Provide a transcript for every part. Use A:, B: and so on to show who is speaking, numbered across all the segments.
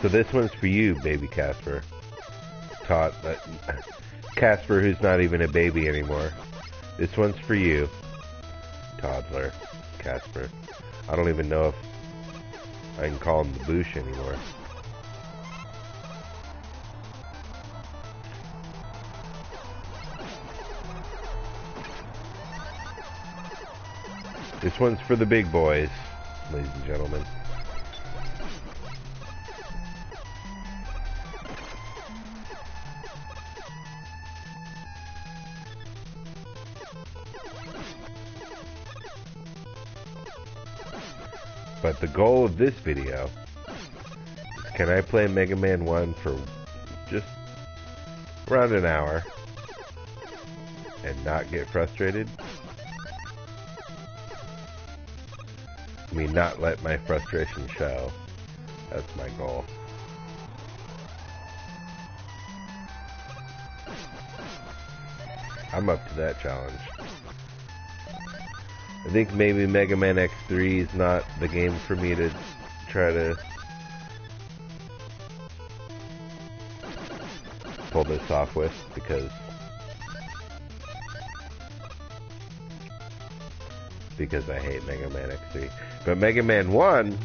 A: So this one's for you, baby Casper. Casper, who's not even a baby anymore. This one's for you, toddler Casper. I don't even know if I can call him the Boosh anymore. This one's for the big boys, ladies and gentlemen. But the goal of this video is, can I play Mega Man 1 for just around an hour and not get frustrated? I mean, not let my frustration show. That's my goal. I'm up to that challenge. I think maybe Mega Man X3 is not the game for me to try to pull this off with, because I hate Mega Man X3. But Mega Man 1,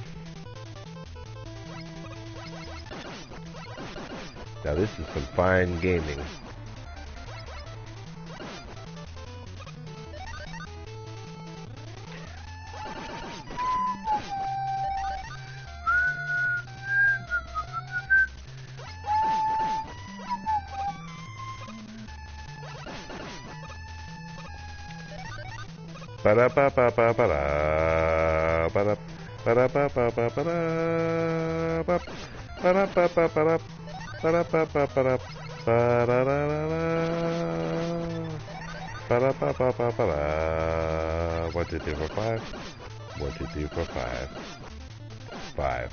A: now this is some fine gaming. Ba ba ba ba ba da ba da ba ba ba ba ba da ba ba ba ba ba da ba ba ba ba da ba da da da ba ba ba ba da 1 2 3 4 5 1 2 3 4 5 5.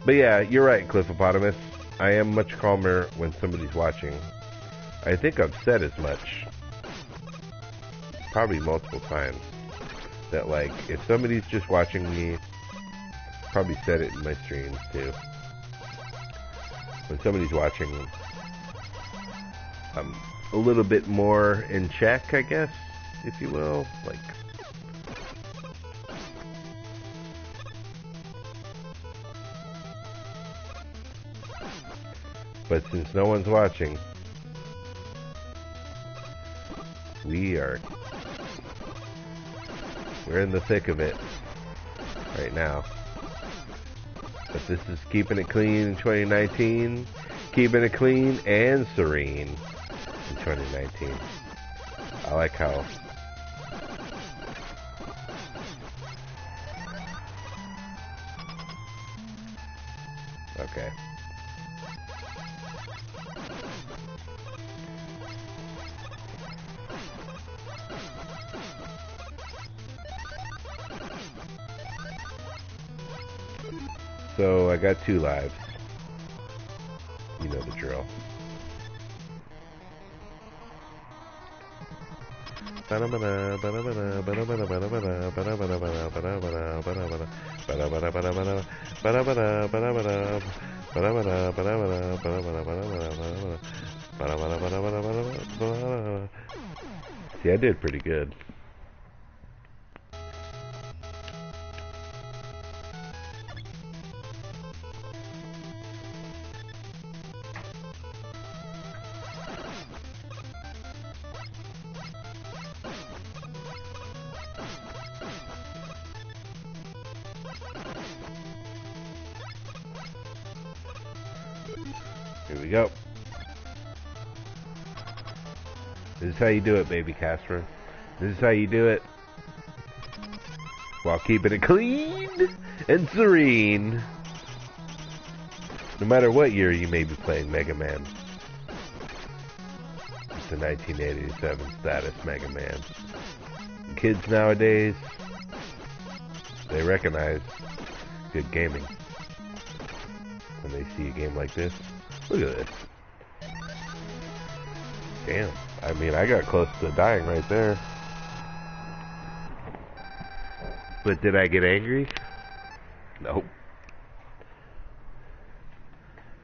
A: But yeah, you're right, Cliffopotamus. I am much calmer when somebody's watching. I think I've said as much, probably multiple times, that like, if somebody's just watching me, probably said it in my streams too. When somebody's watching, I'm a little bit more in check, I guess, if you will. Like, but since no one's watching, we're in the thick of it right now. But this is keeping it clean in 2019, keeping it clean and serene in 2019. I like how okay. So I got 2 lives. You know the drill. See, I did pretty good. Here we go. This is how you do it, baby Casper. This is how you do it. While keeping it clean and serene. No matter what year you may be playing Mega Man. It's the 1987 status Mega Man. Kids nowadays, they recognize good gaming. When they see a game like this. Look at this. Damn. I mean, I got close to dying right there. But did I get angry? Nope.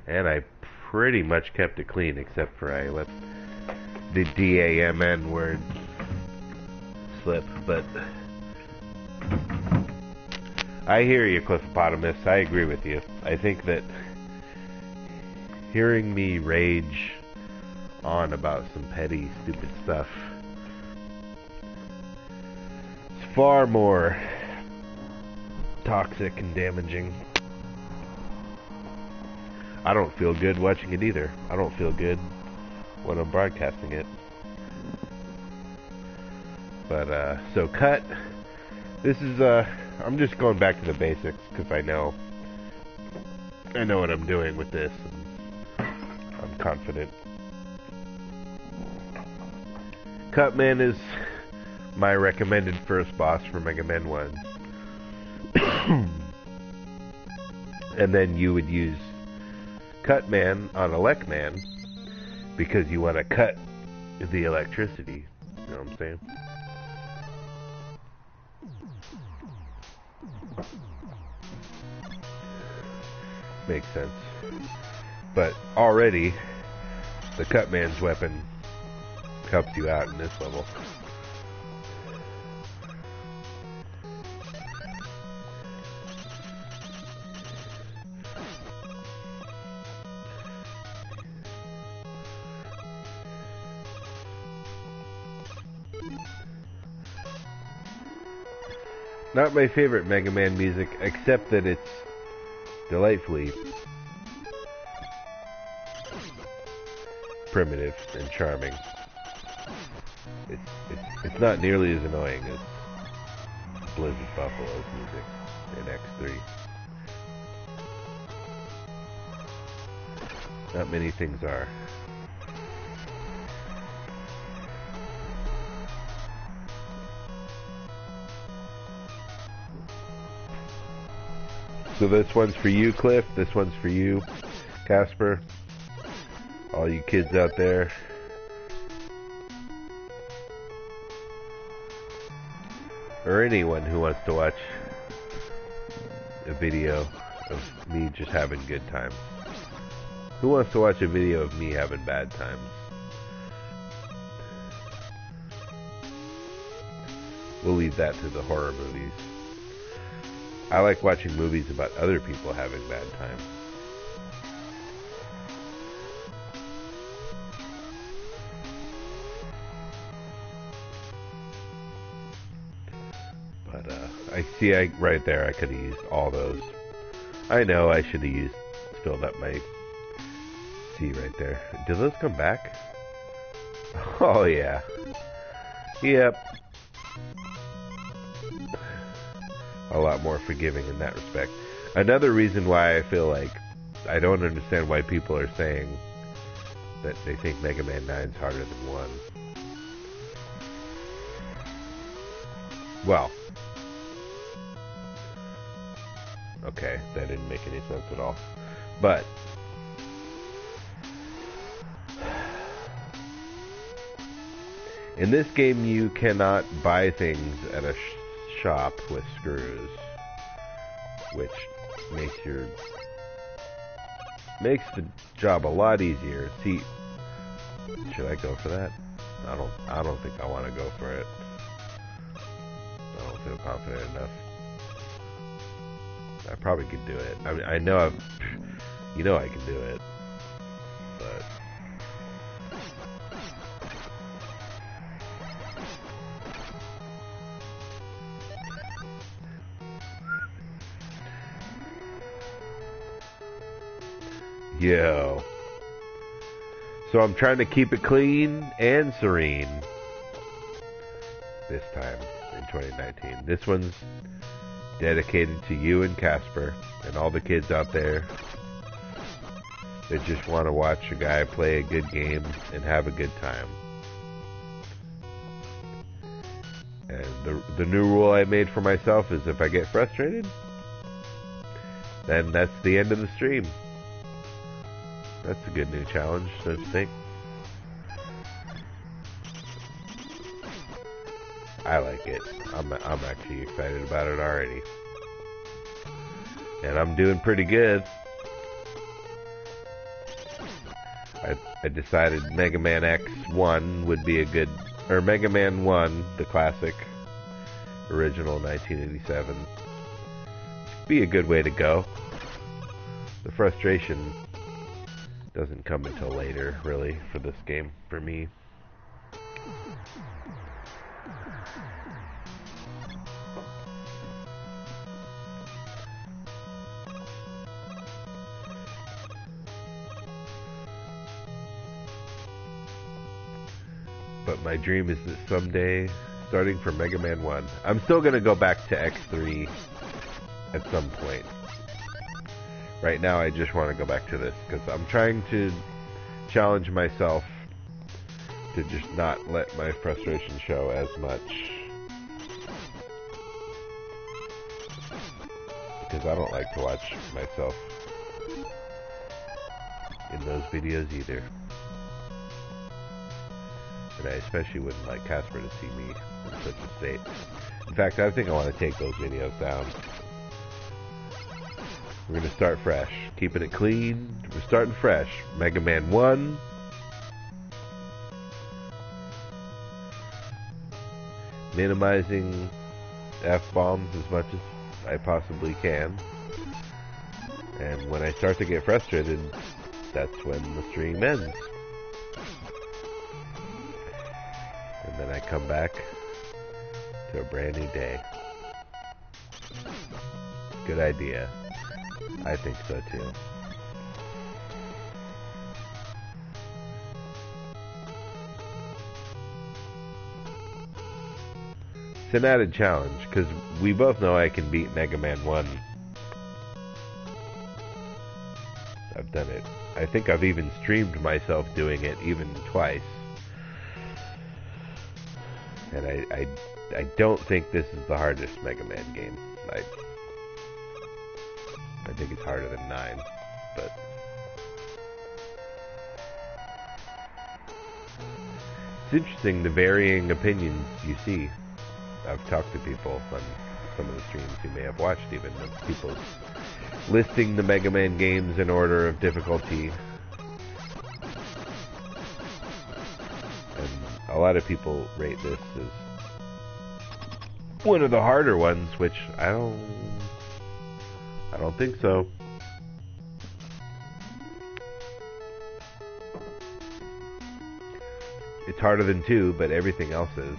A: And I pretty much kept it clean, except for I let the D-A-M-N word slip. But I hear you, Cliffopotamus. I agree with you. I think that hearing me rage on about some petty, stupid stuff is far more toxic and damaging. I don't feel good watching it either. I don't feel good when I'm broadcasting it. But, so cut. This is, I'm just going back to the basics, because I know what I'm doing with this. I'm confident. Cutman is my recommended first boss for Mega Man 1. And then you would use Cutman on Elecman because you want to cut the electricity. You know what I'm saying? Makes sense. But already, the Cutman's weapon helps you out in this level. Not my favorite Mega Man music, except that it's delightfully primitive and charming. It's not nearly as annoying as Blizzard Buffalo's music in X3. Not many things are. So this one's for you, Cliff. This one's for you, Casper. All you kids out there. Or anyone who wants to watch a video of me just having good times. Who wants to watch a video of me having bad times? We'll leave that to the horror movies. I like watching movies about other people having bad times. But, I see, right there, I could have used all those. I know I should have filled up my C right there. Do those come back? Oh, yeah. Yep. A lot more forgiving in that respect. Another reason why I feel like I don't understand why people are saying that they think Mega Man 9 is harder than 1. Well, okay, that didn't make any sense at all. But In this game, you cannot buy things at a shop with screws, which makes the job a lot easier. See, should I go for that? I don't think I want to go for it. I don't feel confident enough. I probably could do it. I mean, I know you know I can do it, but yo. So I'm trying to keep it clean and serene this time in 2019. This one's dedicated to you and Casper and all the kids out there that just want to watch a guy play a good game and have a good time. And the new rule I made for myself is if I get frustrated, then that's the end of the stream. That's a good new challenge, don't you think? I like it. I'm actually excited about it already. And I'm doing pretty good. I decided Mega Man X1 would be a good... Or Mega Man 1, the classic, original 1987, be a good way to go. The frustration doesn't come until later, really, for this game, for me. But my dream is that someday, starting from Mega Man 1, I'm still going to go back to X3 at some point. Right now, I just want to go back to this, because I'm trying to challenge myself to just not let my frustration show as much. Because I don't like to watch myself in those videos either. And I especially wouldn't like Casper to see me in such a state. In fact, I think I want to take those videos down. We're going to start fresh. Keeping it clean. We're starting fresh. Mega Man 1. Minimizing F-bombs as much as I possibly can. And when I start to get frustrated, that's when the stream ends. And then I come back to a brand new day. Good idea. I think so too. It's an added challenge, because we both know I can beat Mega Man 1. I've done it. I think I've even streamed myself doing it even twice. And I don't think this is the hardest Mega Man game. I think it's harder than 9, but it's interesting the varying opinions you see. I've talked to people on some of the streams you may have watched, even of people listing the Mega Man games in order of difficulty. And a lot of people rate this as one of the harder ones, which I don't think so. It's harder than 2, but everything else is.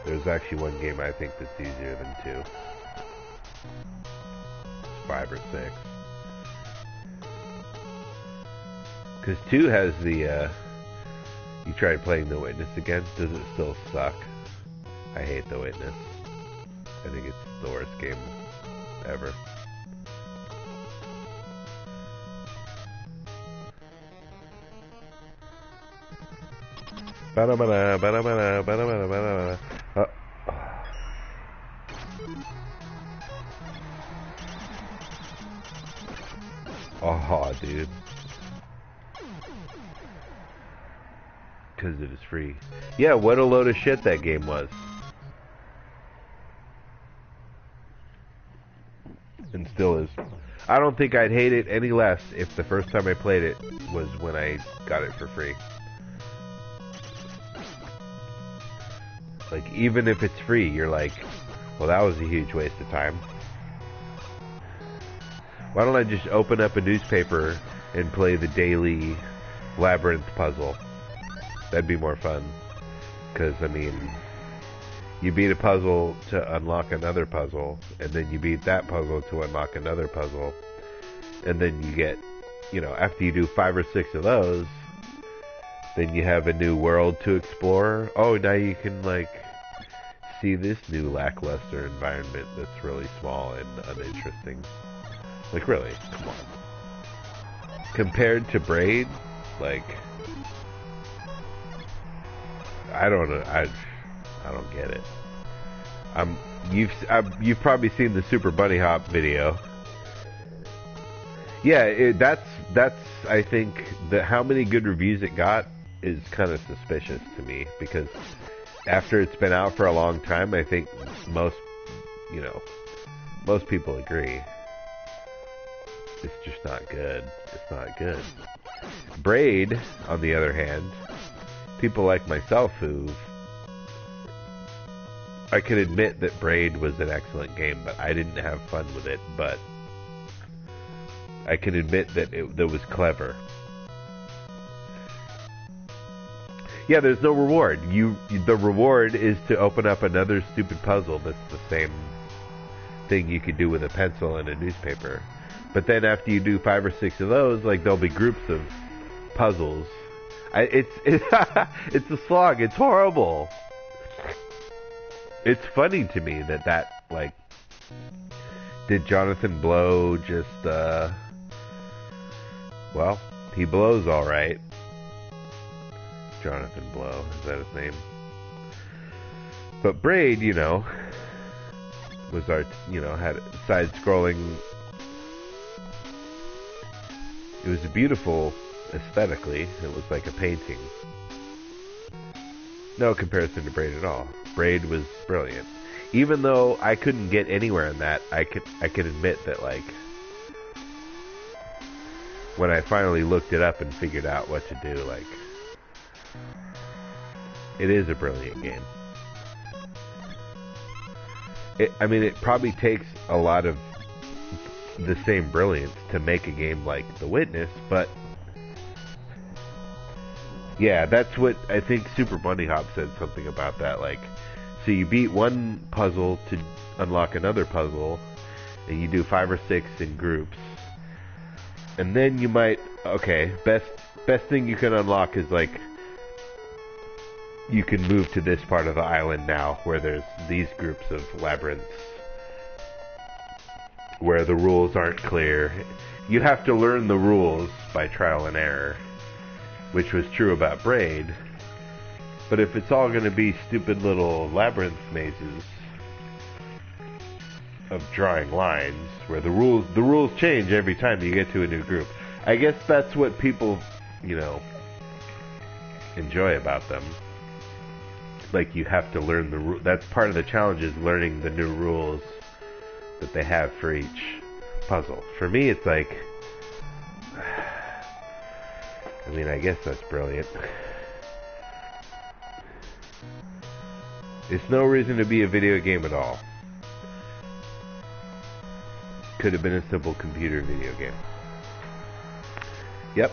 A: There's actually one game I think that's easier than 2. It's 5 or 6. Because 2 has the, you tried playing The Witness again, does it still suck? I hate The Witness. I think it's the worst game ever. Oh, dude. Because it is free. Yeah, what a load of shit that game was. And still is. I don't think I'd hate it any less if the first time I played it was when I got it for free. Like, even if it's free, you're like, well, that was a huge waste of time. Why don't I just open up a newspaper and play the daily labyrinth puzzle? That'd be more fun. Because, I mean, you beat a puzzle to unlock another puzzle, and then you beat that puzzle to unlock another puzzle, and then you get, you know, after you do 5 or 6 of those, then you have a new world to explore. Oh, now you can, like, see this new lackluster environment that's really small and uninteresting. Like, really, come on. Compared to Braid, like, I don't know, I don't get it. You've probably seen the Super Bunny Hop video. Yeah, that's I think that how many good reviews it got is kind of suspicious to me, because after it's been out for a long time, I think most people agree. It's just not good. It's not good. Braid, on the other hand, people like myself I can admit that Braid was an excellent game, but I didn't have fun with it, but I can admit that it was clever. Yeah, there's no reward. The reward is to open up another stupid puzzle that's the same thing you could do with a pencil and a newspaper. But then after you do 5 or 6 of those, like, there'll be groups of puzzles. It's a slog. It's horrible. It's funny to me that like, did Jonathan Blow just well, he blows all right. Jonathan Blow, is that his name? But Braid, you know, was had side-scrolling. It was beautiful aesthetically. It was like a painting. No comparison to Braid at all. Braid was brilliant. Even though I couldn't get anywhere in that, I can admit that, like, when I finally looked it up and figured out what to do, like, it is a brilliant game. I mean, it probably takes a lot of the same brilliance to make a game like The Witness, but yeah, that's what I think Super Bunny Hop said something about that. Like, so you beat one puzzle to unlock another puzzle, and you do 5 or 6 in groups, and then you might, okay, best thing you can unlock is, like, you can move to this part of the island now where there's these groups of labyrinths where the rules aren't clear. You have to learn the rules by trial and error, which was true about Braid. But if it's all going to be stupid little labyrinth mazes of drawing lines where the rules change every time you get to a new group, I guess that's what people, you know, enjoy about them. Like, you have to learn the that's part of the challenge, is learning the new rules that they have for each puzzle. For me, it's like, I mean, I guess that's brilliant. It's no reason to be a video game at all. Could have been a simple computer video game. Yep.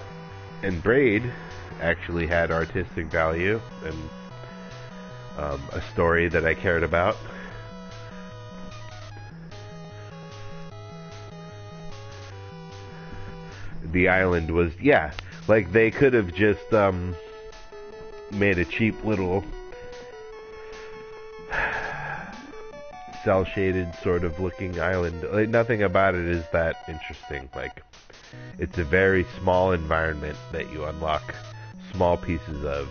A: And Braid actually had artistic value and a story that I cared about. The island was, yeah, like, they could have just made a cheap little cel-shaded sort of looking island. Like, nothing about it is that interesting. Like, it's a very small environment that you unlock small pieces of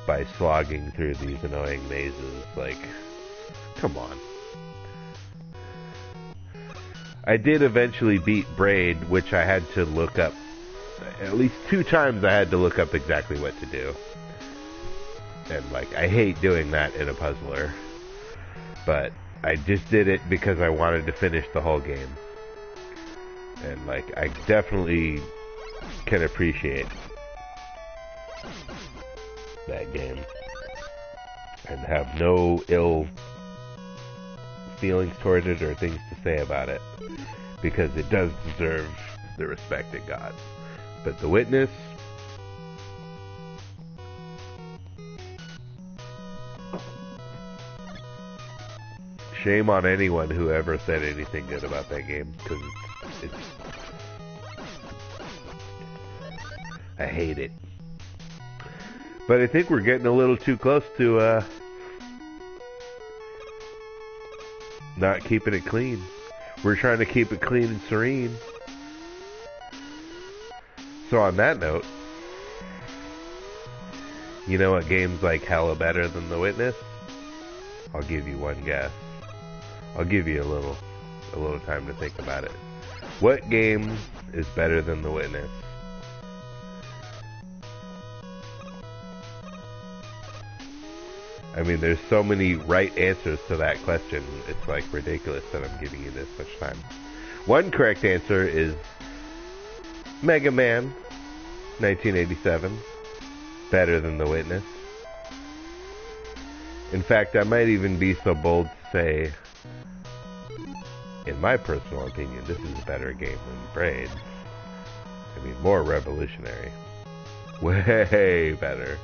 A: by slogging through these annoying mazes. Like, come on. I did eventually beat Braid, which I had to look up. At least 2 times I had to look up exactly what to do. And, like, I hate doing that in a puzzler. But I just did it because I wanted to finish the whole game. And, like, I definitely can appreciate that game. And have no ill feelings toward it or things to say about it. Because it does deserve the respect it got. But The Witness... shame on anyone who ever said anything good about that game, because it's I hate it. But I think we're getting a little too close to not keeping it clean. We're trying to keep it clean and serene. So on that note, you know what game's like hella better than The Witness? I'll give you one guess. I'll give you a little time to think about it. What game is better than The Witness? I mean, there's so many right answers to that question. It's like ridiculous that I'm giving you this much time. One correct answer is Mega Man 1987. Better than The Witness. In fact, I might even be so bold to say, in my personal opinion, this is a better game than Braid. I mean, more revolutionary. Way better.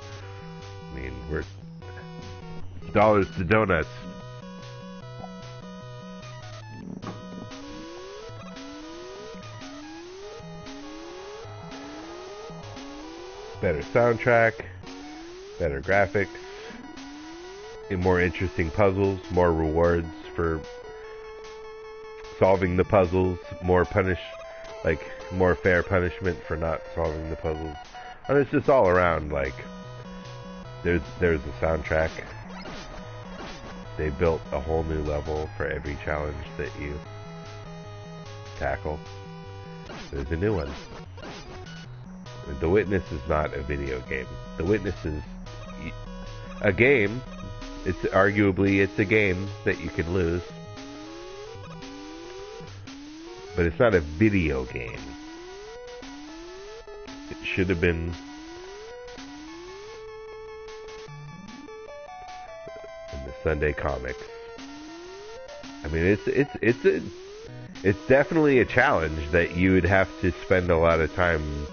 A: I mean, we're dollars to donuts. Better soundtrack, better graphics, and more interesting puzzles, more rewards for solving the puzzles, more fair punishment for not solving the puzzles. And it's just all around, like, there's a soundtrack. They built a whole new level for every challenge that you tackle. There's a new one. The Witness is not a video game. The Witness is a game. It's a game that you can lose. But it's not a video game. It should have been in the Sunday comics. I mean, it's definitely a challenge that you would have to spend a lot of time.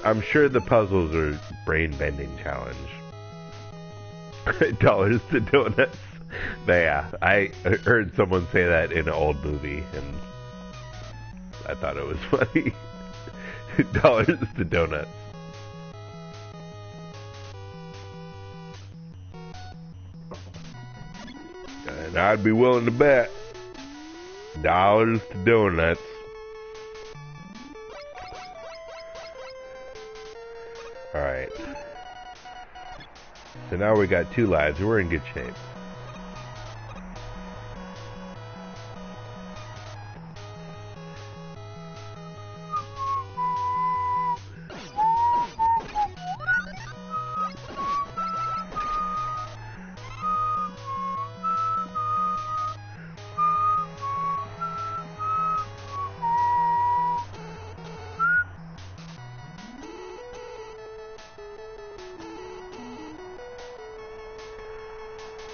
A: I'm sure the puzzles are brain-bending challenge. Dollars to donuts. But yeah, I heard someone say that in an old movie, and I thought it was funny. Dollars to donuts. And I'd be willing to bet dollars to donuts. Alright. So now we got 2 lives. We're in good shape.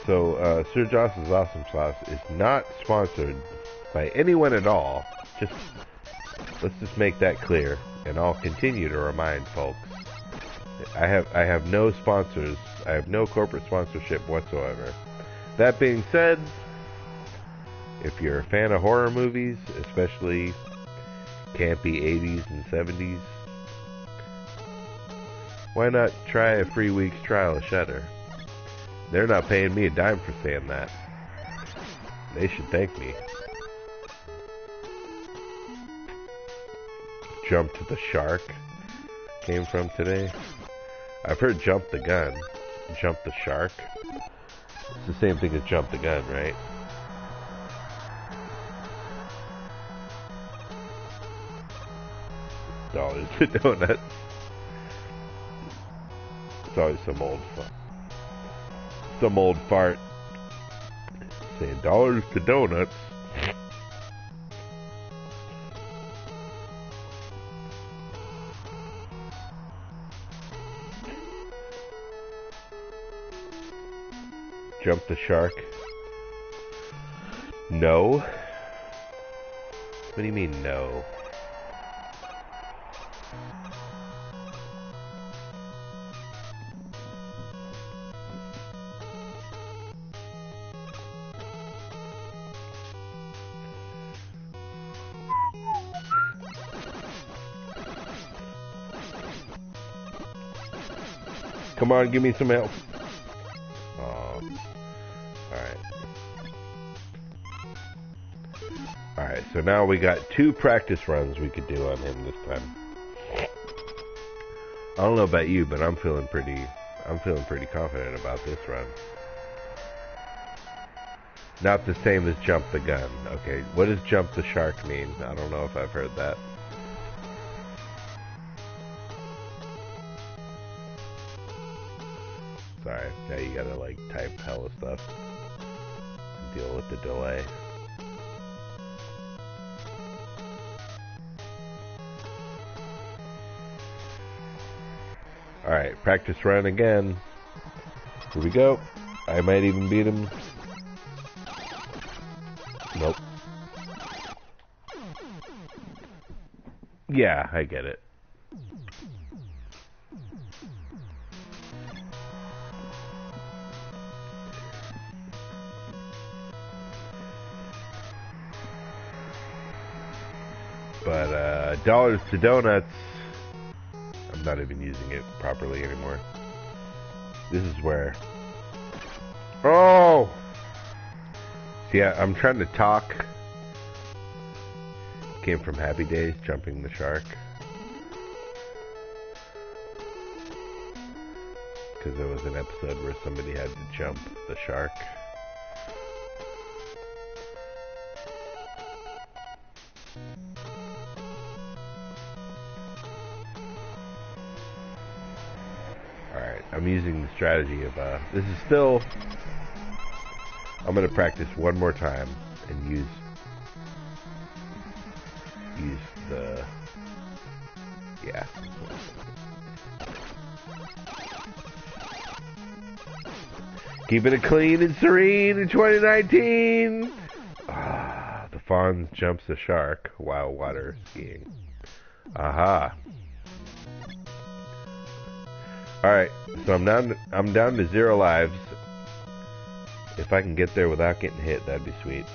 A: So, Sir Joss's Awesome Sauce is not sponsored by anyone at all. Let's just make that clear, and I'll continue to remind folks. I have no sponsors. I have no corporate sponsorship whatsoever. That being said, if you're a fan of horror movies, especially campy 80s and 70s, why not try a free week's trial of Shudder? They're not paying me a dime for saying that. They should thank me. Jump to the Shark came from today. I've heard Jump the Gun. Jump the Shark. It's the same thing as Jump the Gun, right? Dollars to donuts. It's always some old fun. Some old fart saying dollars to donuts. Jump the shark. No. What do you mean, no? Come on, give me some help. Alright, so now we got 2 practice runs we could do on him this time. I don't know about you, but I'm feeling pretty confident about this run. Not the same as jump the gun. Okay, what does jump the shark mean? I don't know if I've heard that. Sorry, now you gotta like type hella stuff. Deal with the delay. Alright, practice run again. Here we go. I might even beat him. Nope. Yeah, I get it. But, dollars to donuts, I'm not even using it properly anymore. This is where... Oh! See, I'm trying to talk. Came from Happy Days, jumping the shark. Because there was an episode where somebody had to jump the shark. Alright, I'm using the strategy of, this is still... I'm going to practice one more time and use the... Yeah. Keeping it clean and serene in 2019! Ah, the fawn jumps the shark while water skiing. Aha. Alright, so I'm down to 0 lives. If I can get there without getting hit, that'd be sweet.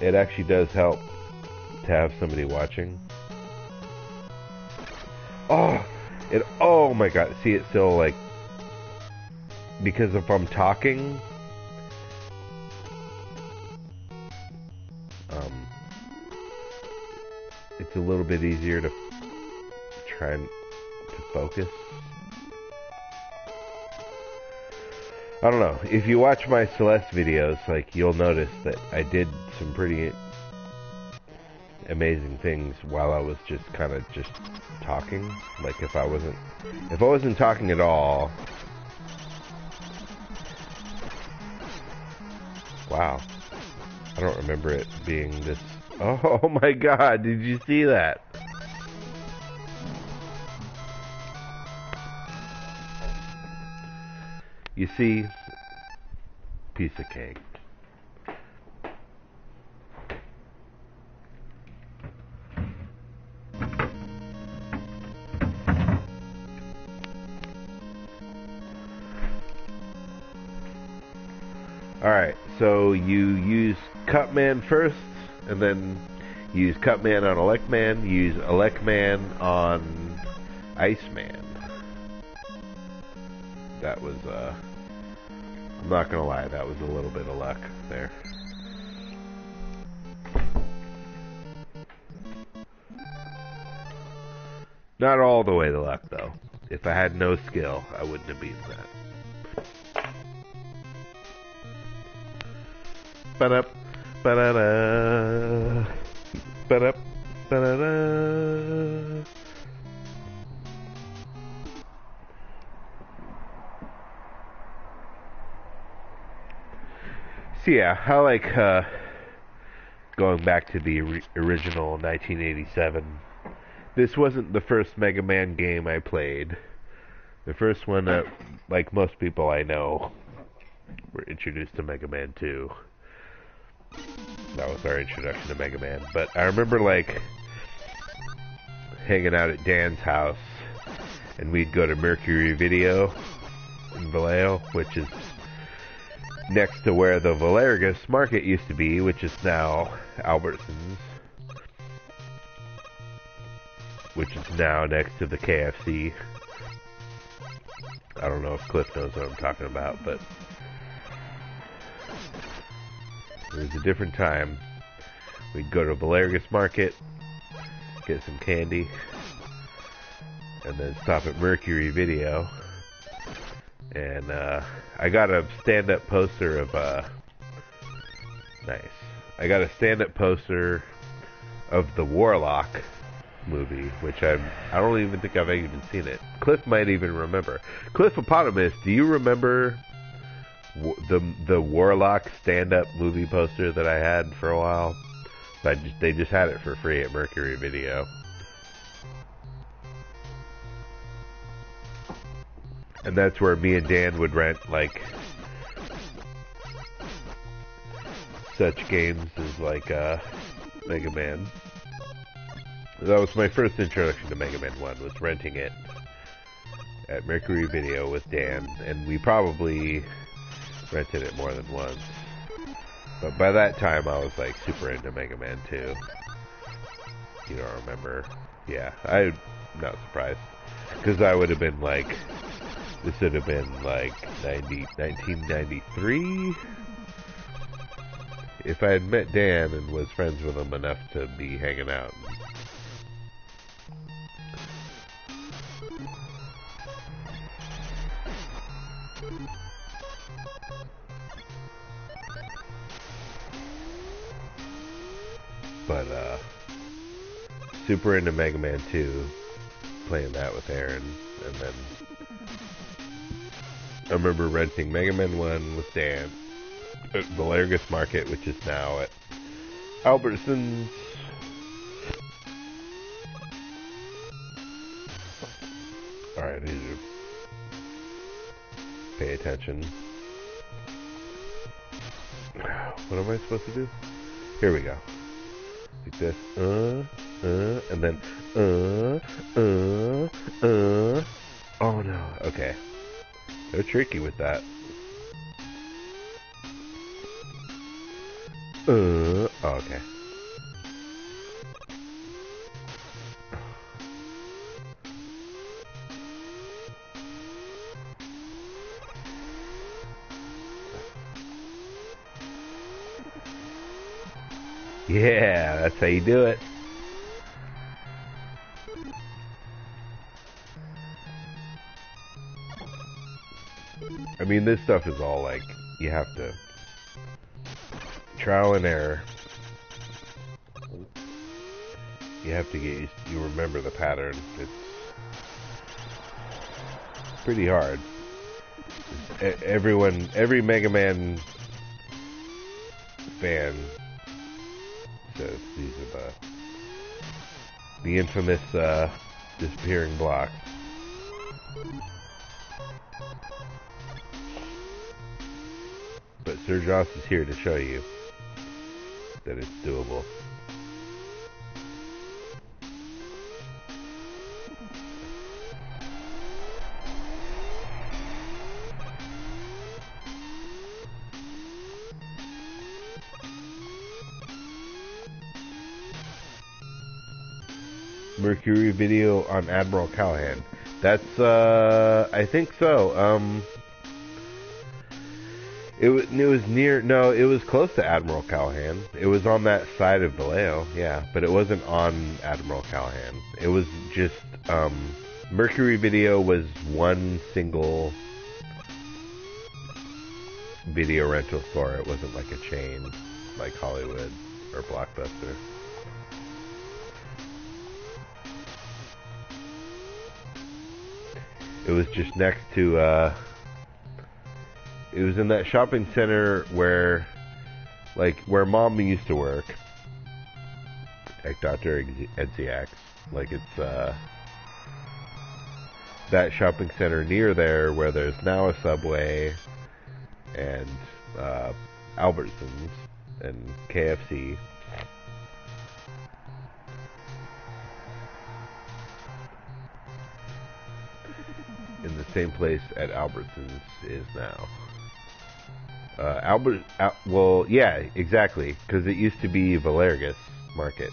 A: It actually does help to have somebody watching. Oh my god, see it still like, because if I'm talking, it's a little bit easier to try and to focus. I don't know, if you watch my Celeste videos, like, you'll notice that I did some pretty amazing things while I was just kind of just talking. Like, if I wasn't talking at all. Wow. I don't remember it being this. Oh my god, did you see that? You see, piece of cake. Alright, so you use Cutman first, and then you use Cutman on Electman, you use Electman on Iceman. That was, I'm not gonna lie, that was a little bit of luck there. Not all the way to luck, though. If I had no skill, I wouldn't have beaten that. Ba-da, ba-da-da, ba-da, ba-da-da. So yeah, I like going back to the original 1987. This wasn't the first Mega Man game I played. The first one that, like most people I know, were introduced to Mega Man 2. That was our introduction to Mega Man. But I remember, like, hanging out at Dan's house, and we'd go to Mercury Video in Vallejo, which is next to where the Valergus Market used to be, which is now Albertsons, which is now next to the KFC. I don't know if Cliff knows what I'm talking about, but it was a different time. We'd go to Valergus Market, get some candy, and then stop at Mercury Video. And I got a stand-up poster of nice. I got a stand-up poster of the Warlock movie, which I don't even think I've even seen it. Cliff might even remember. Cliffopotamus, do you remember the Warlock stand-up movie poster that I had for a while? They just had it for free at Mercury Video. And that's where me and Dan would rent, like, such games as, like, Mega Man. That was my first introduction to Mega Man 1, was renting it at Mercury Video with Dan. And we probably rented it more than once. But by that time, I was, like, super into Mega Man 2. You don't remember? Yeah, I'm not surprised. Because I would have been, like... This would have been like 1993 if I had met Dan and was friends with him enough to be hanging out. But super into Mega Man 2, playing that with Aaron, and then I remember renting Mega Man 1 with Dan at Valergus Market, which is now at Albertsons. Alright, I need to pay attention. What am I supposed to do? Here we go. Like this. And then, oh no, okay. They're tricky with that. Oh, okay. Yeah, that's how you do it. I mean, this stuff is all like, you have to trial and error. You have to get used, you remember the pattern. It's pretty hard. Every Mega Man fan says these are the infamous disappearing blocks. But Sir Joss is here to show you that it's doable. Mercury Video on Admiral Callahan. That's, I think so. It was near, no, it was close to Admiral Callahan. It was on that side of Vallejo, yeah, but it wasn't on Admiral Callahan. It was just, Mercury Video was one single video rental store. It wasn't like a chain, like Hollywood or Blockbuster. It was just next to, it was in that shopping center where like where Mom used to work, like Dr. Enthusiast, like it's that shopping center near there where there's now a Subway and Albertsons and KFC. In the same place at Albertsons is now. Well, yeah, exactly, because it used to be Valergus Market.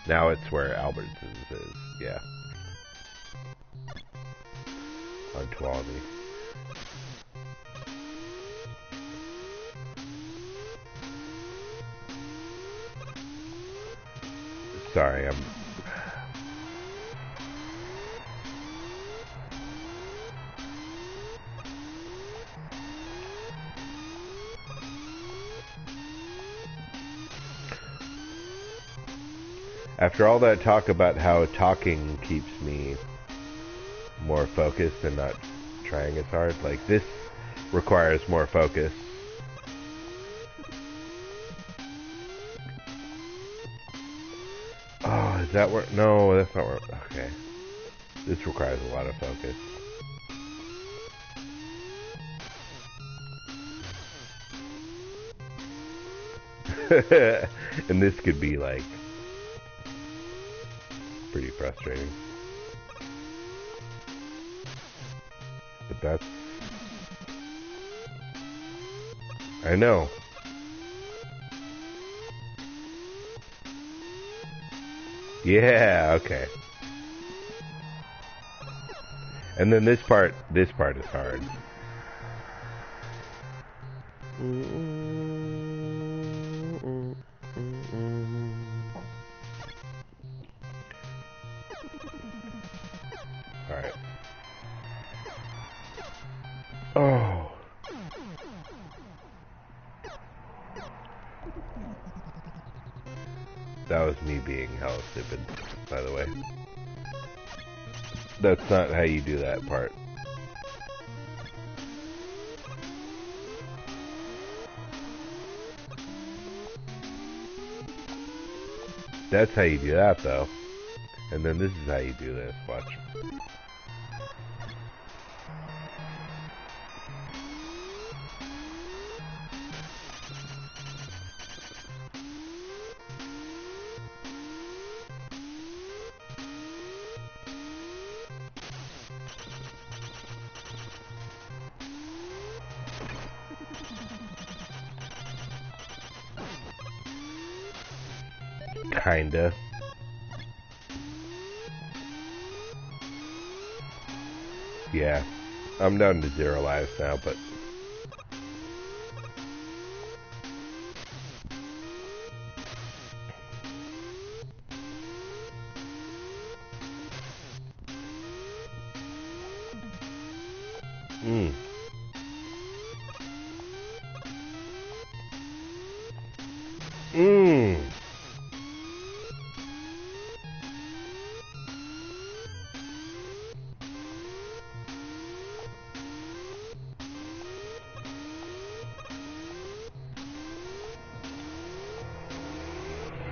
A: Now it's where Albertsons is, yeah. On Tuolumne. Sorry, I'm... After all that talk about how talking keeps me more focused and not trying as hard, like this requires more focus. Oh, is that where? No, that's not where. Okay. This requires a lot of focus. And this could be like pretty frustrating. But that's... I know. Yeah, okay. And then this part is hard. Alright. Oh. That was me being hella stupid, by the way. That's not how you do that part. That's how you do that, though. And then this is how you do this. Watch. Kinda. Yeah. I'm down to 0 lives now, but...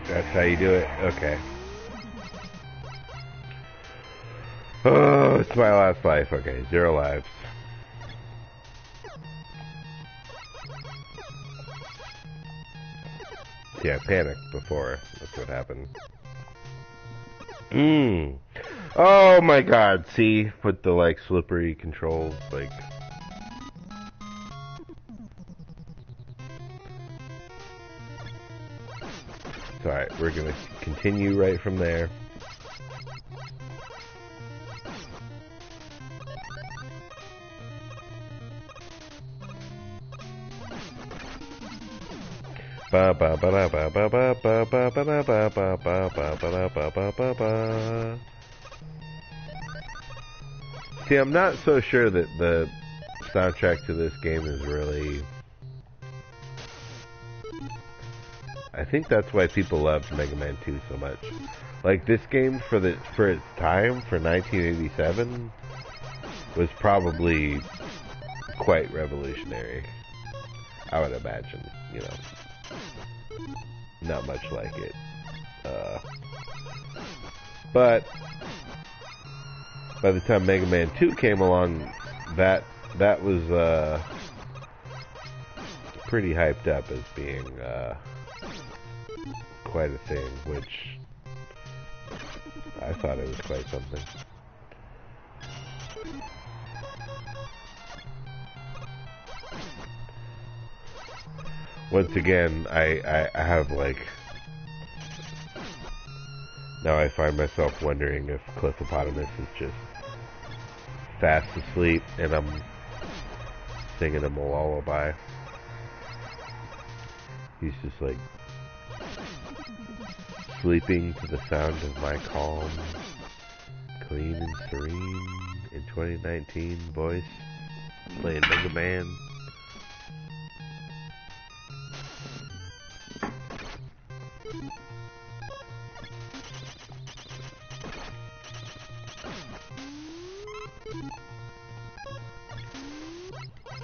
A: That's how you do it? Okay. Oh, it's my last life. Okay, 0 lives. Yeah, I panicked before. That's what happened. Oh my god, see? With the, like, slippery controls, like... Alright, we're gonna continue right from there. Ba ba ba ba ba ba ba ba ba ba ba ba ba ba ba ba ba ba. See, I'm not so sure that the soundtrack to this game is really... I think that's why people loved Mega Man 2 so much. Like, this game, for its time, for 1987, was probably quite revolutionary. I would imagine, you know. not much like it. But by the time Mega Man 2 came along, that was pretty hyped up as being quite a thing, which I thought it was quite something. Once again, I have like, now I find myself wondering if Cliffopotamus is just fast asleep and I'm singing him a lullaby. He's just like sleeping to the sound of my calm, clean and serene in 2019 voice, playing Mega Man.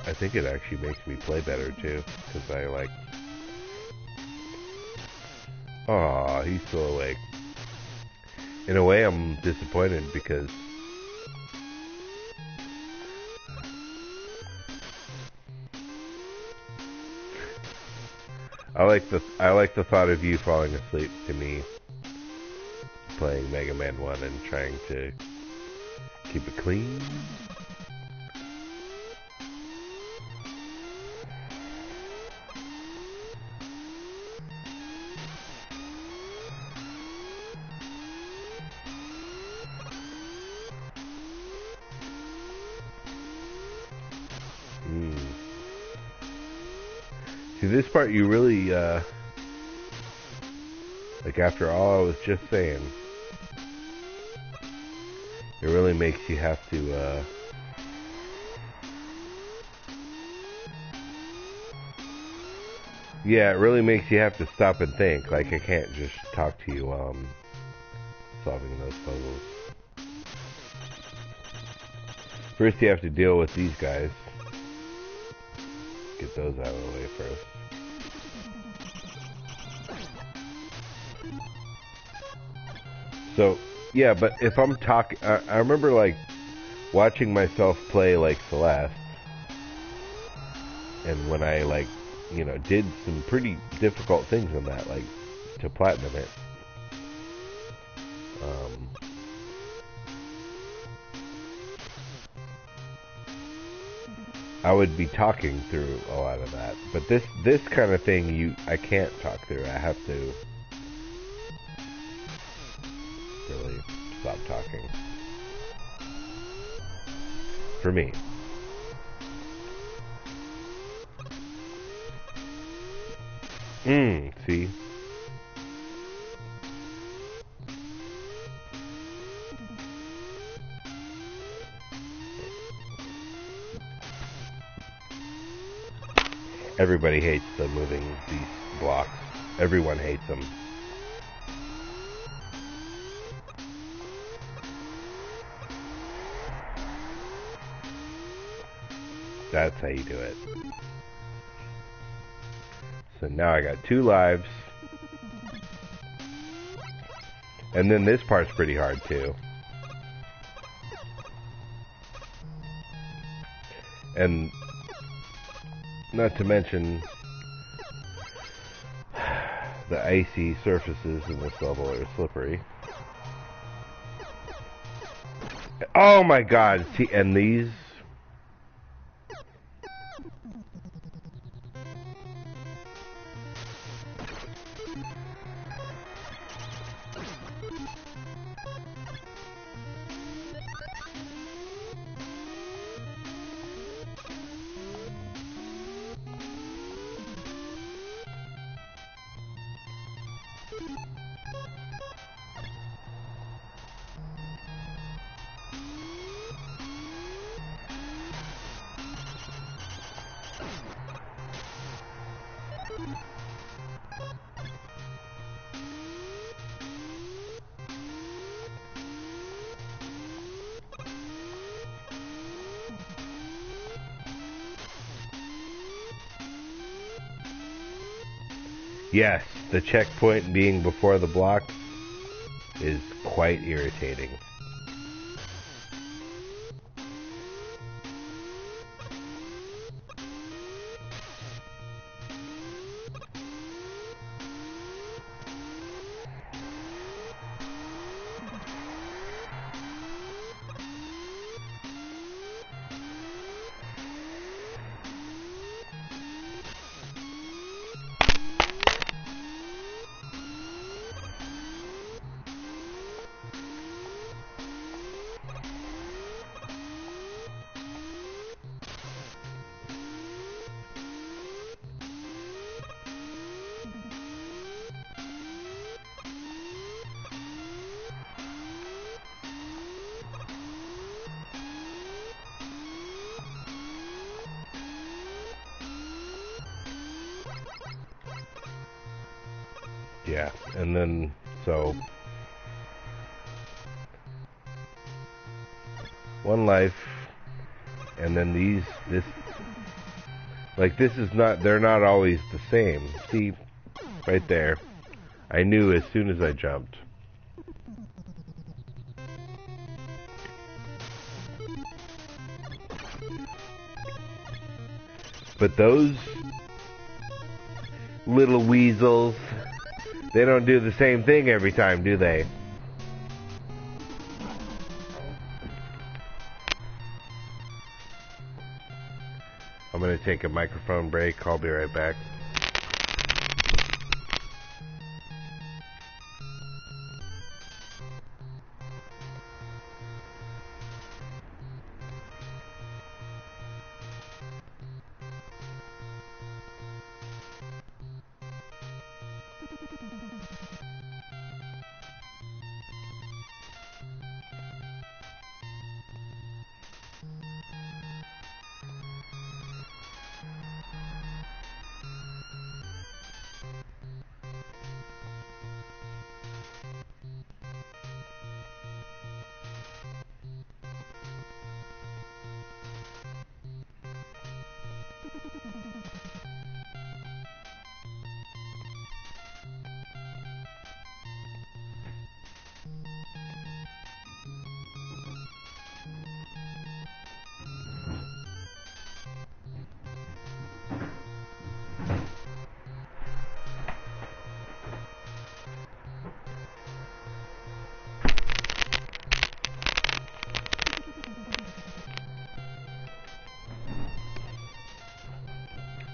A: I think it actually makes me play better too, because I like... Aw, he's still awake. In a way, I'm disappointed because I like the thought of you falling asleep to me playing Mega Man 1 and trying to keep it clean. See, this part you really, like after all I was just saying, it really makes you have to, yeah, it really makes you have to stop and think. Like, I can't just talk to you while I'm solving those puzzles. First you have to deal with these guys. Get those out of the way first. So, yeah, but if I'm talking... I remember, like, watching myself play, like, Celeste. And when I, like, you know, did some pretty difficult things in that, like, to platinum it. I would be talking through a lot of that. But this kind of thing, I can't talk through. I have to really stop talking. For me. See? Everybody hates the moving these blocks. Everyone hates them. That's how you do it. So now I got 2 lives. And then this part's pretty hard too. And not to mention the icy surfaces in this level are slippery. Oh my god, see, and these... Yes, the checkpoint being before the block is quite irritating. Yeah, and then, so, one life, and then this is not, they're not always the same. See, right there, I knew as soon as I jumped. But those little weasels, they don't do the same thing every time, do they? I'm gonna take a microphone break. I'll be right back.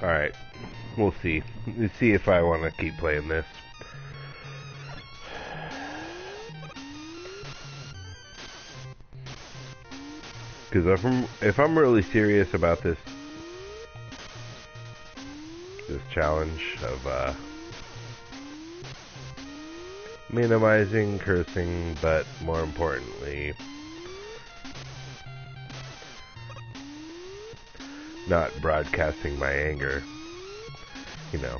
A: Alright, we'll see. Let's see if I want to keep playing this. Because if I'm really serious about this challenge of minimizing cursing, but more importantly, not broadcasting my anger, you know.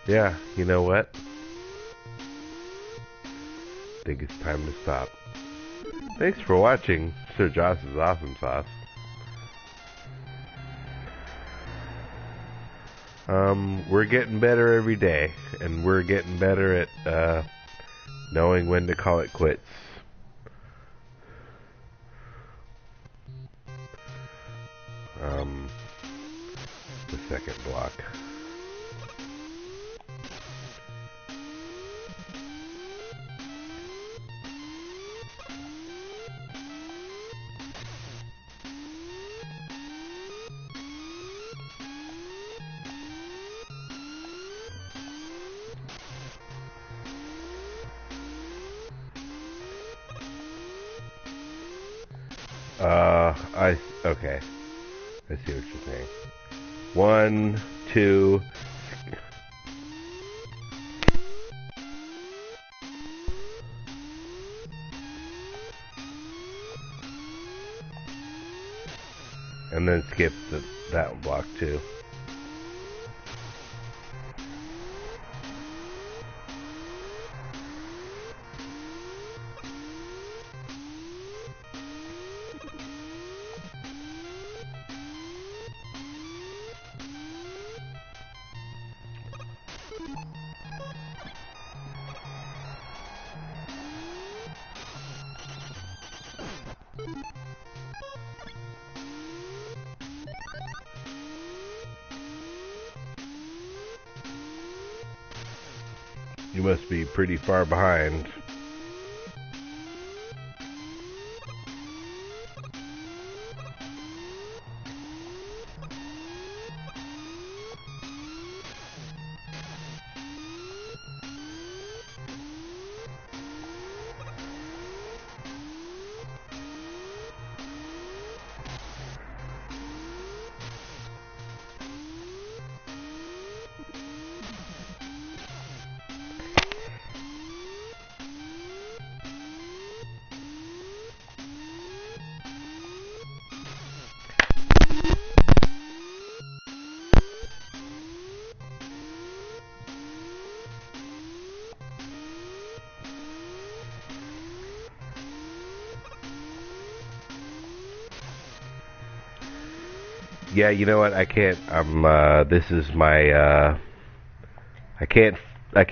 A: Yeah, you know what? I think it's time to stop. Thanks for watching Sir Joss's Awesome Sauce. We're getting better every day, and we're getting better at knowing when to call it quits. The second block. Okay. I see what you're saying. 1, 2. And then skip that block too. You must be pretty far behind. Yeah, you know what? I can't. This is my. I can't